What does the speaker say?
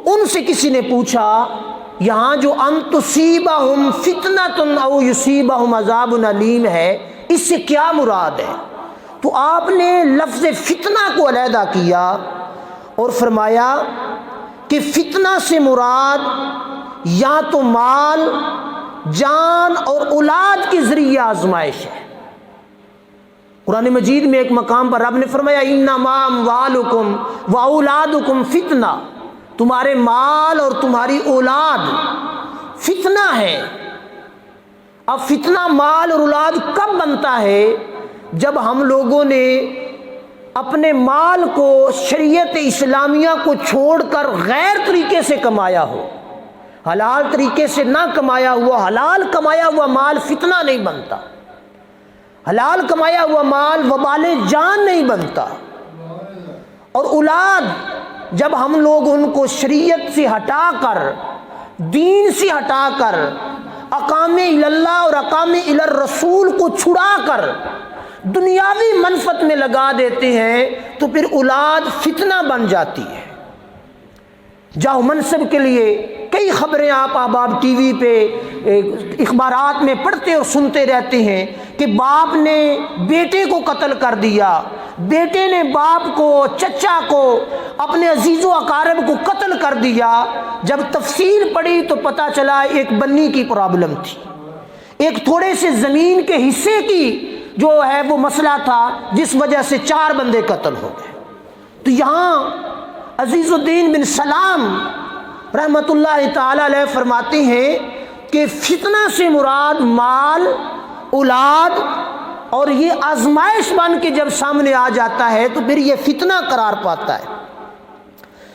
ان سے کسی نے پوچھا یہاں جو ان تصیبہم فتنۃ او یصیبہم عذاب علیم ہے، اس سے کیا مراد ہے؟ تو آپ نے لفظ فتنہ کو علیحدہ کیا اور فرمایا کہ فتنہ سے مراد یا تو مال، جان اور اولاد کے ذریعے آزمائش ہے۔ قرآن مجید میں ایک مقام پر رب نے فرمایا انما اموالکم واولادکم فتنہ، تمہارے مال اور تمہاری اولاد فتنہ ہے۔ اب فتنہ مال اور اولاد کب بنتا ہے؟ جب ہم لوگوں نے اپنے مال کو شریعت اسلامیہ کو چھوڑ کر غیر طریقے سے کمایا ہو، حلال طریقے سے نہ کمایا ہوا، حلال کمایا ہوا مال فتنہ نہیں بنتا، حلال کمایا ہوا مال وبال جان نہیں بنتا۔ اور اولاد جب ہم لوگ ان کو شریعت سے ہٹا کر، دین سے ہٹا کر، اقام اللہ اور اقام الرسول کو چھڑا کر دنیاوی منفعت میں لگا دیتے ہیں تو پھر اولاد فتنہ بن جاتی ہے۔ جاہ منصب کے لیے کئی خبریں آپ احباب ٹی وی پہ، اخبارات میں پڑھتے اور سنتے رہتے ہیں کہ باپ نے بیٹے کو قتل کر دیا، بیٹے نے باپ کو، چچا کو، اپنے عزیز و اقارب کو قتل کر دیا۔ جب تفصیل پڑھی تو پتہ چلا ایک بنی کی پرابلم تھی، ایک تھوڑے سے زمین کے حصے کی جو ہے وہ مسئلہ تھا، جس وجہ سے 4 بندے قتل ہو گئے۔ تو یہاں عزیز الدین بن سلام رحمۃ اللہ تعالی علیہ فرماتے ہیں کہ فتنہ سے مراد مال، اولاد، اور یہ آزمائش بن کے جب سامنے آ جاتا ہے تو پھر یہ فتنہ قرار پاتا ہے۔